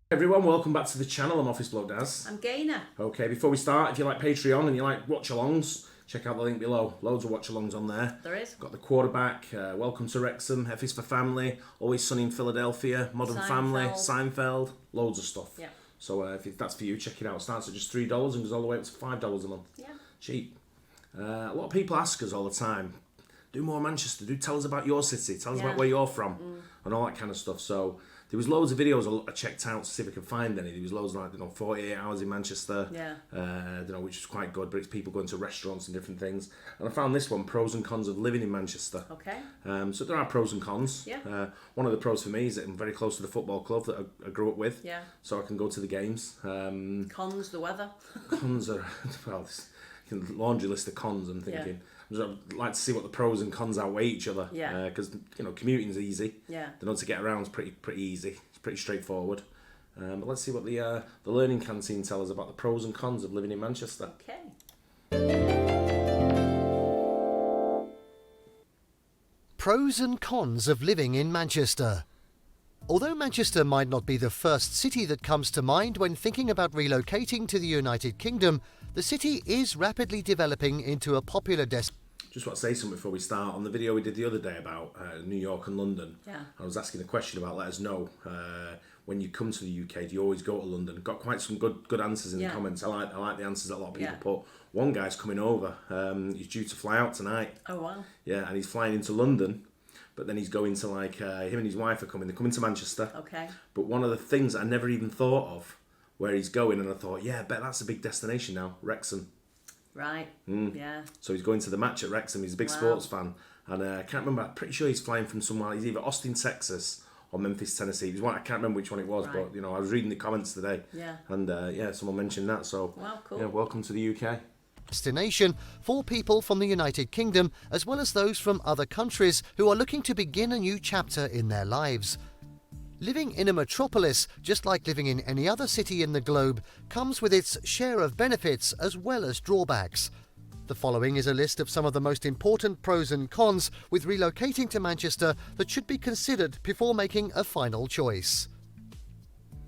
Everyone, welcome back to the channel. I'm Office Bloke Daz. I'm Gaynor. Okay, before we start, if you like Patreon and you like watch-alongs, check out the link below. Loads of watch-alongs on there. There is. Got The Quarterback, Welcome to Wrexham, F is for Family, Always Sunny in Philadelphia, Modern Family, Seinfeld, loads of stuff. Yeah. So if that's for you, check it out. It starts at just $3 and goes all the way up to $5 a month. Yeah. Cheap. A lot of people ask us all the time, do more Manchester, tell us about your city, tell us about where you're from, and all that kind of stuff. So there was loads of videos I checked out to see if I could find any. There was loads like 48 hours in Manchester, which is quite good. But it's people going to restaurants and different things. And I found this one: pros and cons of living in Manchester. Okay. So there are pros and cons. Yeah. One of the pros for me is that I'm very close to the football club that I grew up with. Yeah. So I can go to the games. Cons, the weather. Cons are laundry list of cons. I'm thinking. Yeah. I'd like to see what the pros and cons outweigh each other. Yeah. Because commuting's easy. Yeah. The know to get around is pretty easy. It's pretty straightforward. But let's see what the learning canteen tell us about the pros and cons of living in Manchester. Okay. Pros and cons of living in Manchester. Although Manchester might not be the first city that comes to mind when thinking about relocating to the United Kingdom, the city is rapidly developing into a popular destination. Just want to say something before we start. On the video we did the other day about New York and London, I was asking a question about let us know when you come to the UK, do you always go to London? Got quite some good answers in the comments. I like the answers that a lot of people put. One guy's coming over. He's due to fly out tonight. Oh wow. Yeah, and he's flying into London. But then he's going to him and his wife are coming. They're coming to Manchester. Okay. But one of the things I never even thought of where he's going, and I thought, I bet that's a big destination now, Wrexham. Right. Yeah. So he's going to the match at Wrexham. He's a big sports fan, and I can't remember. I'm pretty sure he's flying from somewhere. He's either Austin, Texas, or Memphis, Tennessee. It was one, I can't remember which one it was, but I was reading the comments today. Yeah. And someone mentioned that. So wow, cool. Yeah, welcome to the UK. Destination for people from the United Kingdom as well as those from other countries who are looking to begin a new chapter in their lives. Living in a metropolis, just like living in any other city in the globe, comes with its share of benefits as well as drawbacks. The following is a list of some of the most important pros and cons with relocating to Manchester that should be considered before making a final choice.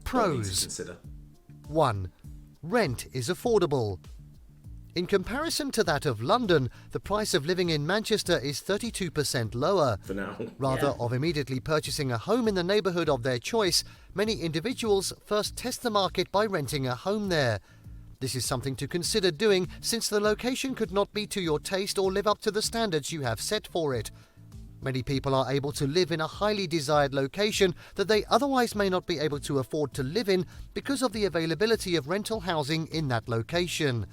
Pros. 1. Rent is affordable. In comparison to that of London, the price of living in Manchester is 32% lower. For now. Rather of immediately purchasing a home in the neighbourhood of their choice, many individuals first test the market by renting a home there. This is something to consider doing since the location could not be to your taste or live up to the standards you have set for it. Many people are able to live in a highly desired location that they otherwise may not be able to afford to live in because of the availability of rental housing in that location.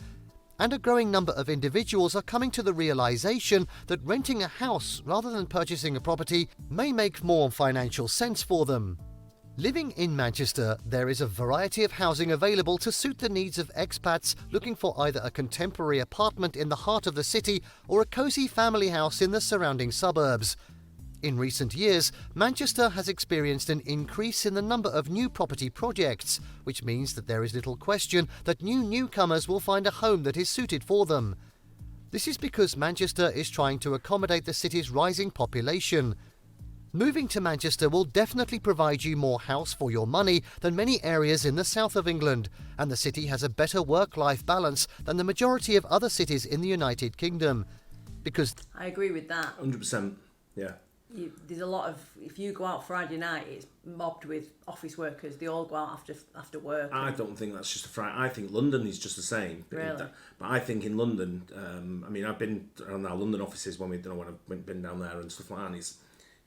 And a growing number of individuals are coming to the realization that renting a house rather than purchasing a property may make more financial sense for them. Living in Manchester, there is a variety of housing available to suit the needs of expats looking for either a contemporary apartment in the heart of the city or a cosy family house in the surrounding suburbs. In recent years, Manchester has experienced an increase in the number of new property projects, which means that there is little question that newcomers will find a home that is suited for them. This is because Manchester is trying to accommodate the city's rising population. Moving to Manchester will definitely provide you more house for your money than many areas in the south of England, and the city has a better work-life balance than the majority of other cities in the United Kingdom. Because I agree with that. 100%, yeah. There's a lot of, if you go out Friday night, it's mobbed with office workers. They all go out after work. I don't think that's just a Friday. I think London is just the same. Really? But I think in London, I've been around our London offices when I've been down there and stuff like that.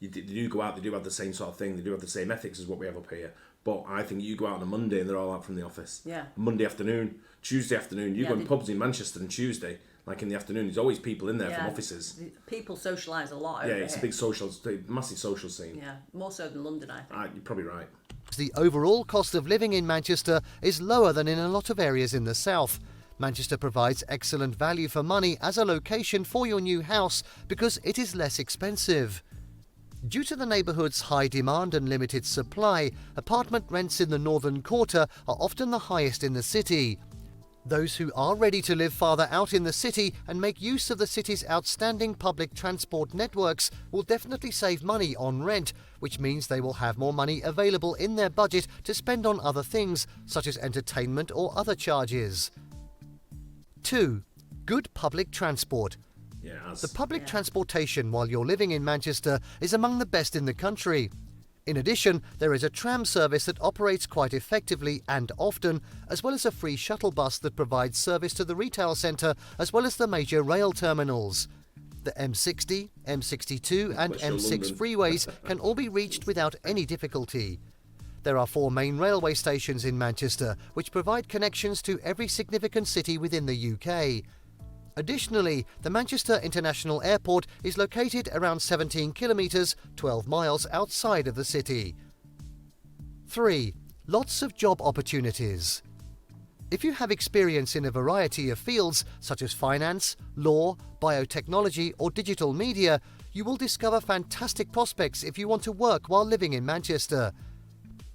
And they do go out. They do have the same sort of thing. They do have the same ethics as what we have up here. But I think you go out on a Monday and they're all out from the office. Yeah. Monday afternoon, Tuesday afternoon. You go in pubs in Manchester on Tuesday. Like in the afternoon, there's always people in there from offices. People socialise a lot. Yeah, it's a big massive social scene. Yeah, more so than London, I think. You're probably right. the overall cost of living in Manchester is lower than in a lot of areas in the south. Manchester provides excellent value for money as a location for your new house because it is less expensive. Due to the neighbourhood's high demand and limited supply, apartment rents in the northern quarter are often the highest in the city. Those who are ready to live farther out in the city and make use of the city's outstanding public transport networks will definitely save money on rent, which means they will have more money available in their budget to spend on other things, such as entertainment or other charges. 2. Good public transport. The public transportation while you're living in Manchester is among the best in the country. In addition, there is a tram service that operates quite effectively and often, as well as a free shuttle bus that provides service to the retail centre as well as the major rail terminals. The M60, M62 and M6 freeways can all be reached without any difficulty. There are 4 main railway stations in Manchester, which provide connections to every significant city within the UK. Additionally, the Manchester International Airport is located around 17 kilometres, 12 miles outside of the city. 3. Lots of job opportunities. If you have experience in a variety of fields such as finance, law, biotechnology or digital media, you will discover fantastic prospects if you want to work while living in Manchester.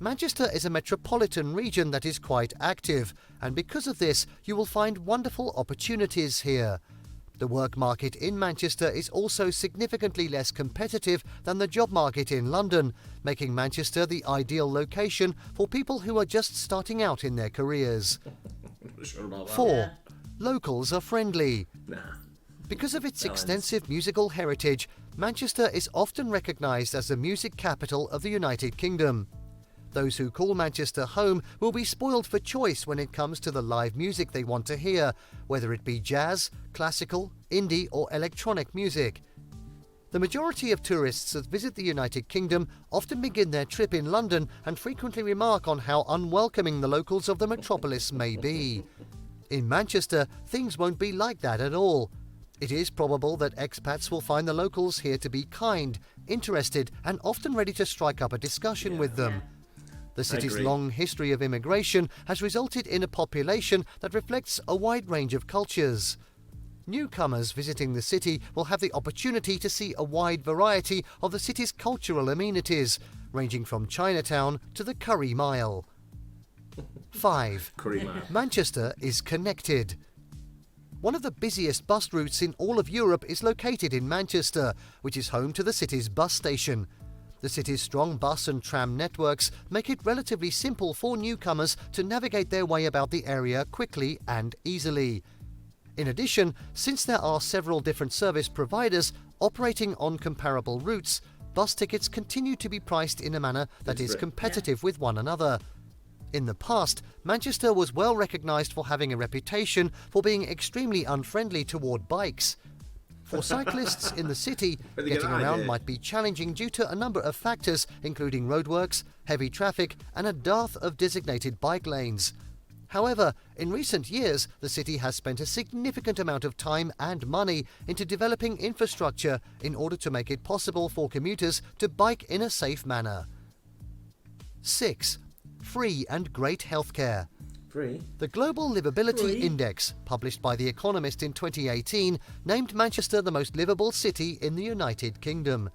Manchester is a metropolitan region that is quite active, and because of this, you will find wonderful opportunities here. The work market in Manchester is also significantly less competitive than the job market in London, making Manchester the ideal location for people who are just starting out in their careers. 4. Locals are friendly. Because of its extensive musical heritage, Manchester is often recognised as the music capital of the United Kingdom. Those who call Manchester home will be spoiled for choice when it comes to the live music they want to hear, whether it be jazz, classical, indie or electronic music. The majority of tourists that visit the United Kingdom often begin their trip in London and frequently remark on how unwelcoming the locals of the metropolis may be. In Manchester, things won't be like that at all. It is probable that expats will find the locals here to be kind, interested and often ready to strike up a discussion with them. The city's long history of immigration has resulted in a population that reflects a wide range of cultures. Newcomers visiting the city will have the opportunity to see a wide variety of the city's cultural amenities, ranging from Chinatown to the Curry Mile. 5. Manchester is connected. One of the busiest bus routes in all of Europe is located in Manchester, which is home to the city's bus station. The city's strong bus and tram networks make it relatively simple for newcomers to navigate their way about the area quickly and easily. In addition, since there are several different service providers operating on comparable routes, bus tickets continue to be priced in a manner that is competitive with one another. In the past, Manchester was well recognised for having a reputation for being extremely unfriendly toward bikes. For cyclists in the city, getting around might be challenging due to a number of factors, including roadworks, heavy traffic, and a dearth of designated bike lanes. However, in recent years, the city has spent a significant amount of time and money into developing infrastructure in order to make it possible for commuters to bike in a safe manner. 6. Free and great healthcare. The Global Livability Index, published by The Economist in 2018, named Manchester the most livable city in the United Kingdom.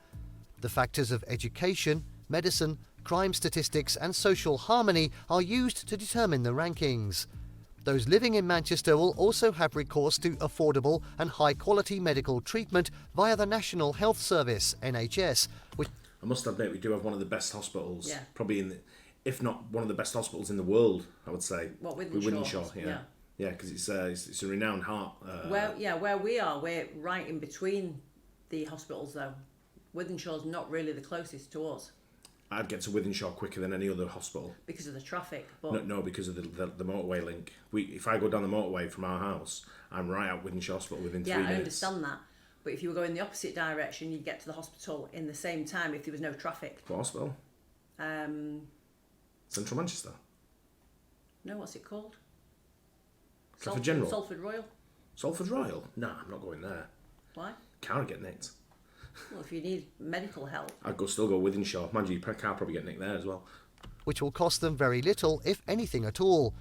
The factors of education, medicine, crime statistics and social harmony are used to determine the rankings. Those living in Manchester will also have recourse to affordable and high-quality medical treatment via the National Health Service, NHS, which... I must admit, we do have one of the best hospitals, probably in the... if not one of the best hospitals in the world, I would say. What, Wythenshawe? Yeah, because it's a renowned heart. Where we are, we're right in between the hospitals though. Wythenshawe's not really the closest to us. I'd get to Wythenshawe quicker than any other hospital. Because of the traffic? But No, because of the motorway link. If I go down the motorway from our house, I'm right out Wythenshawe Hospital within 3 minutes. Yeah, I understand that. But if you were going the opposite direction, you'd get to the hospital in the same time if there was no traffic. What hospital? Central Manchester. No, what's it called? Salford General. Salford Royal. Salford Royal? Nah, I'm not going there. Why? Car would get nicked. Well, if you need medical help. I'd still go Wythenshawe. Mind you, your car probably get nicked there as well. Which will cost them very little, if anything at all.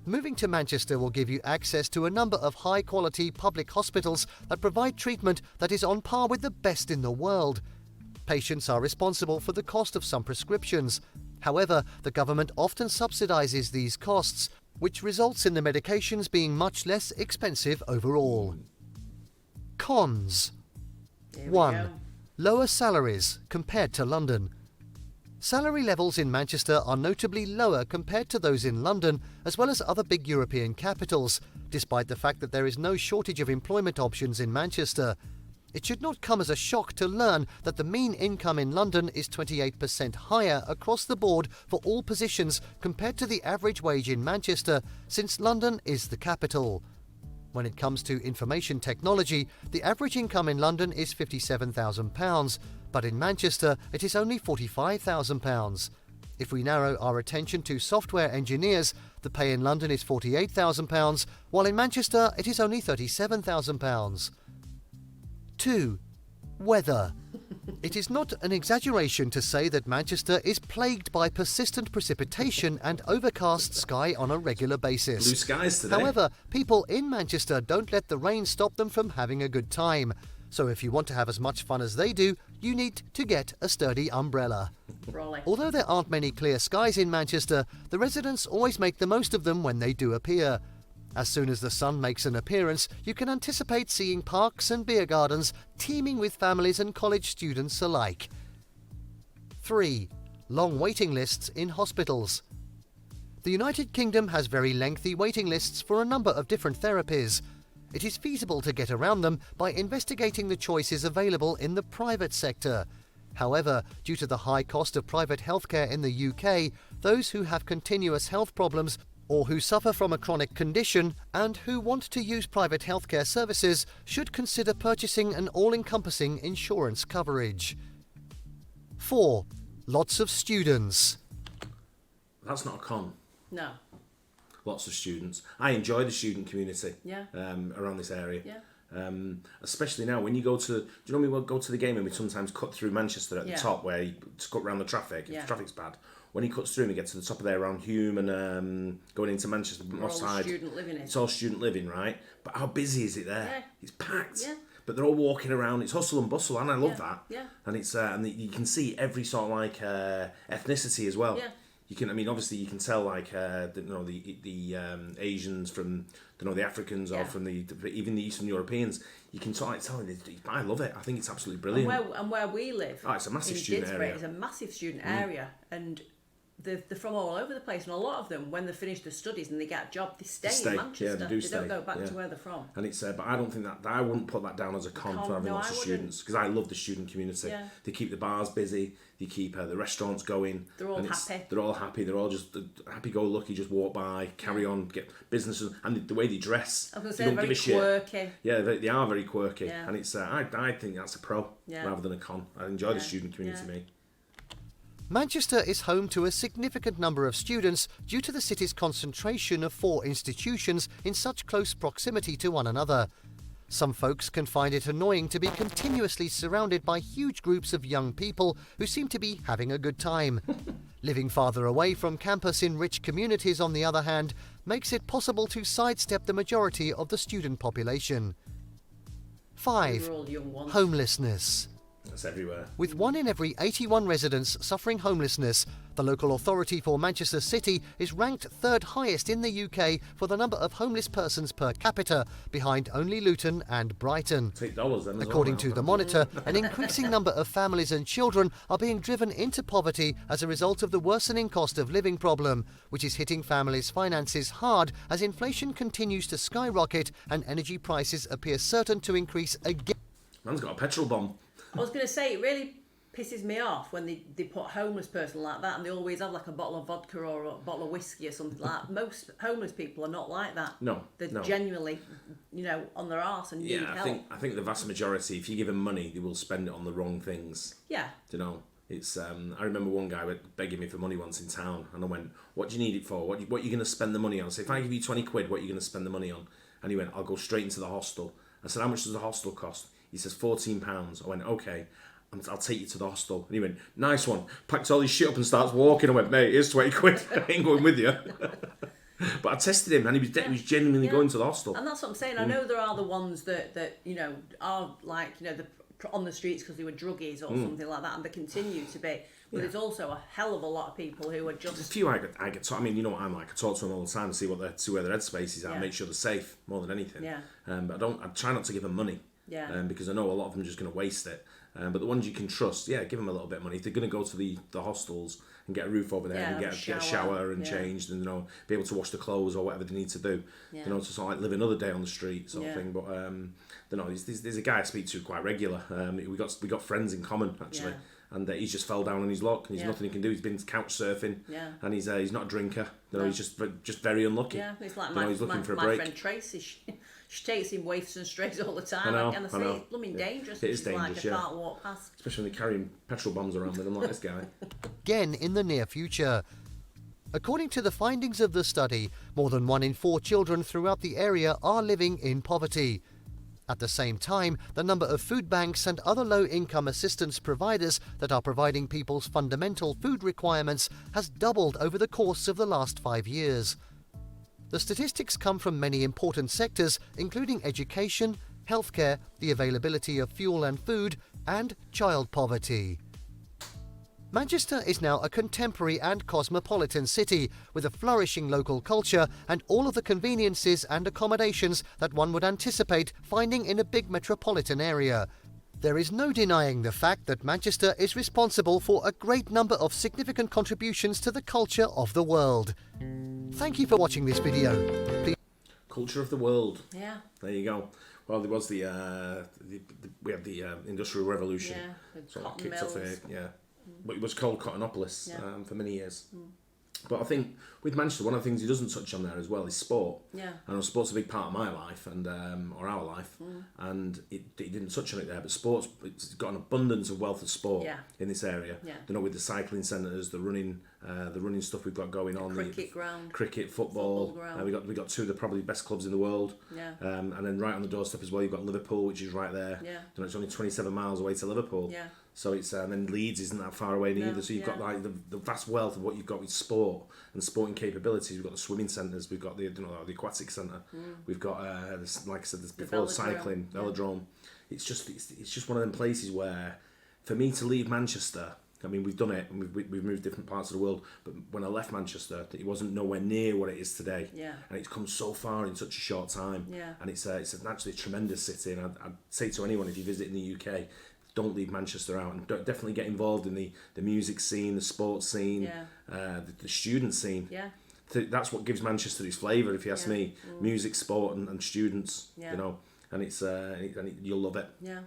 Moving to Manchester will give you access to a number of high-quality public hospitals that provide treatment that is on par with the best in the world. Patients are responsible for the cost of some prescriptions. However, the government often subsidises these costs, which results in the medications being much less expensive overall. Cons. Here we 1. go. Lower salaries compared to London. Salary levels in Manchester are notably lower compared to those in London, as well as other big European capitals, despite the fact that there is no shortage of employment options in Manchester. It should not come as a shock to learn that the mean income in London is 28% higher across the board for all positions compared to the average wage in Manchester, since London is the capital. When it comes to information technology, the average income in London is £57,000, but in Manchester it is only £45,000. If we narrow our attention to software engineers, the pay in London is £48,000, while in Manchester it is only £37,000. 2. Weather. It is not an exaggeration to say that Manchester is plagued by persistent precipitation and overcast sky on a regular basis. Blue skies today. However, people in Manchester don't let the rain stop them from having a good time. So if you want to have as much fun as they do, you need to get a sturdy umbrella. Raleigh. Although there aren't many clear skies in Manchester, the residents always make the most of them when they do appear. As soon as the sun makes an appearance, you can anticipate seeing parks and beer gardens teeming with families and college students alike. 3. Long waiting lists in hospitals. The United Kingdom has very lengthy waiting lists for a number of different therapies. It is feasible to get around them by investigating the choices available in the private sector. However, due to the high cost of private healthcare in the UK, those who have continuous health problems or who suffer from a chronic condition and who want to use private healthcare services should consider purchasing an all-encompassing insurance coverage. 4. Lots of students. That's not a con. No. Lots of students. I enjoy the student community. Yeah. Around this area. Yeah. Especially now when you go to, do you know when we go to the game and we sometimes cut through Manchester at the Yeah. top where you cut around the traffic, if Yeah. the traffic's bad. When he cuts through and he gets to the top of there around Hume and going into Manchester, We're all side, student living in. it's all student living, right? But how busy is it there? Yeah. It's packed. Yeah. But they're all walking around. It's hustle and bustle, and I love Yeah. that. Yeah. And it's and you can see every sort of like ethnicity as well. Yeah. You can, I mean, obviously you can tell like the Asians from the Africans or Yeah. from even the Eastern Europeans. You can sort of like tell them. I love it. I think it's absolutely brilliant. And where we live, Oh, it's a massive in student Didsbury, area. it's a massive student area, and they're from all over the place. And a lot of them, when they finish their studies and they get a job, they stay stay. in Yeah, Manchester. they do They don't stay. go back Yeah. to where they're from. And it's but I don't think that I wouldn't put that down as a con for having No, lots I of wouldn't. students, because I love the student community. Yeah. They keep the bars busy. They keep the restaurants going. They're all and happy. They're all happy. They're all just happy-go-lucky. Just walk by, carry on, get businesses, and the way they dress. I was they going don't to say give a very shit. quirky. Yeah, they are very quirky, Yeah. and it's I think that's a pro Yeah. rather than a con. I enjoy the Yeah. student community. Yeah. Me. Manchester is home to a significant number of students due to the city's concentration of 4 institutions in such close proximity to one another. Some folks can find it annoying to be continuously surrounded by huge groups of young people who seem to be having a good time. Living farther away from campus in rich communities, on the other hand, makes it possible to sidestep the majority of the student population. 5. We're all young ones. Homelessness. That's everywhere. With 1 in every 81 residents suffering homelessness, the local authority for Manchester City is ranked 3rd highest in the UK for the number of homeless persons per capita, behind only Luton and Brighton. Take dollars then. as well According now. to the Monitor, an increasing number of families and children are being driven into poverty as a result of the worsening cost of living problem, which is hitting families' finances hard as inflation continues to skyrocket and energy prices appear certain to increase again. Man's got a petrol bomb. I was going to say, it really pisses me off when they put a homeless person like that, and they always have like a bottle of vodka or a bottle of whiskey or something like that. Most homeless people are not like that. No, They're no. genuinely, on their arse and need Yeah, help. I think the vast majority, if you give them money, they will spend it on the wrong things. Yeah. You know, it's. I remember one guy begging me for money once in town, and I went, "What do you need it for? What are you going to spend the money on?" So if I give you 20 quid, what are you going to spend the money on? And he went, "I'll go straight into the hostel." I said, "How much does the hostel cost?" He says, £14. I went, "Okay, I'll take you to the hostel." And he went, "Nice one." Packs all his shit up and starts walking. I went, "Mate, here's 20 quid. I ain't going with you." But I tested him, and he was genuinely Yeah. going to the hostel. And that's what I'm saying. I know there are the ones that are like, the on the streets because they were druggies or something like that, and they continue to be. But there's also a hell of a lot of people who are just... There's a few I get I mean, you know what I'm like. I talk to them all the time to see where their headspace is at, and make sure they're safe more than anything. Yeah. But I try not to give them money. Yeah. Because I know a lot of them are just going to waste it. But the ones you can trust, give them a little bit of money. If they're going to go to the hostels and get a roof over their head and get a shower and changed and, be able to wash the clothes or whatever they need to do, to sort of like live another day on the street sort of thing. But, there's a guy I speak to quite regular. We got friends in common, actually. Yeah. And he's just fell down on his luck, and there's nothing he can do. He's been couch surfing, and he's not a drinker. He's just very unlucky. Yeah, it's like he's looking for a my break. friend Tracy. She takes him waifs and strays all the time. I And I say it's blooming dangerous. It is She's dangerous, like, I can't walk past. Especially when they're carrying petrol bombs around with them like this guy. Again in the near future. According to the findings of the study, more than 1 in 4 children throughout the area are living in poverty. At the same time, the number of food banks and other low-income assistance providers that are providing people's fundamental food requirements has doubled over the course of the last 5 years. The statistics come from many important sectors, including education, healthcare, the availability of fuel and food, and child poverty. Manchester is now a contemporary and cosmopolitan city with a flourishing local culture and all of the conveniences and accommodations that one would anticipate finding in a big metropolitan area. There is no denying the fact that Manchester is responsible for a great number of significant contributions to the culture of the world. Thank you for watching this video. Culture of the world. Yeah. There you go. Well, there was we had the Industrial Revolution. Yeah, the sort of cotton kicked off mills. here, But it was called Cottonopolis for many years. Mm. But I think with Manchester, one of the things he doesn't touch on there as well is sport. Yeah. I know sport's a big part of my life and or our life, and he didn't touch on it there. But sports, it's got an abundance of wealth of sport in this area. Yeah. You know, with the cycling centres, the running stuff we've got going on, Cricket ground. cricket, football. Ground. We got 2 of the probably best clubs in the world. Yeah. And then right on the doorstep as well, you've got Liverpool, which is right there. Yeah. You know, it's only 27 miles away to Liverpool. Yeah. So it's and then Leeds isn't that far away either. So you've got like the vast wealth of what you've got with sport and sporting capabilities. We've got the swimming centres. We've got the the aquatic centre. We've got like I said this before, cycling, velodrome. It's just one of them places where, for me to leave Manchester. I mean, we've done it, and we've moved different parts of the world. But when I left Manchester, it wasn't nowhere near what it is today. Yeah. And it's come so far in such a short time. Yeah. And it's actually a tremendous city. And I'd say to anyone, if you visit in the UK, don't leave Manchester out, and definitely get involved in the music scene, the sports scene, the student scene. Yeah. That's what gives Manchester its flavour, if you ask me. Music, sport, and students. Yeah. You know, and you'll love it. Yeah.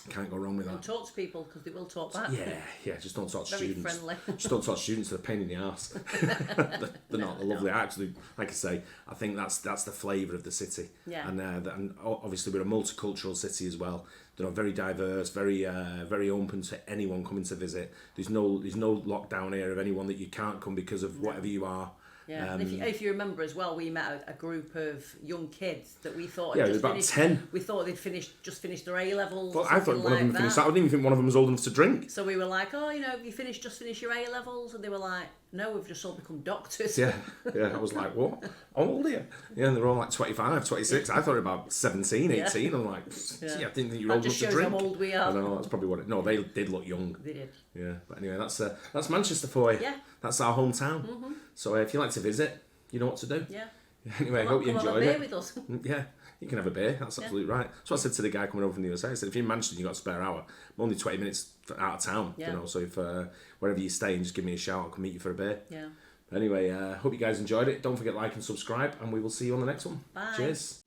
Can't go wrong with And that. talk to people because they will talk back. Yeah. Just don't talk to Very students. friendly. Just don't talk to students. They're a pain in the arse. They're not. They're lovely. Actually, like I say, I think that's the flavour of the city. Yeah. And obviously we're a multicultural city as well. You know, very diverse, very open to anyone coming to visit. There's no lockdown here of anyone that you can't come because of whatever you are. Yeah, and if you remember as well, we met a group of young kids that we thought there was about 10. We thought they'd just finished their A levels. Well, I thought one of them that. finished. I didn't even think one of them was old enough to drink. So we were like, oh, have you just finished your A levels? And they were like, no, we've just all become doctors. Yeah. I was like, what? How old are you? Yeah, and they're all like 25, 26. I thought they were about 17, 18. I'm like, I didn't think you were old enough to drink. How old we are. I know, that's probably what it. No, they did look young. They did. Yeah, but anyway, that's Manchester for you. Yeah. That's our hometown. So if you like to visit, you know what to do. Yeah. Anyway, I hope you enjoyed it. Come have a beer with us. Yeah, you can have a beer. That's absolutely right. So I said to the guy coming over from the USA, I said, if you're in Manchester and you've got a spare hour, I'm only 20 minutes out of town. Yeah. You know, so if wherever you stay, just give me a shout. I'll come meet you for a beer. Yeah. Anyway, hope you guys enjoyed it. Don't forget to like and subscribe, and we will see you on the next one. Bye. Cheers.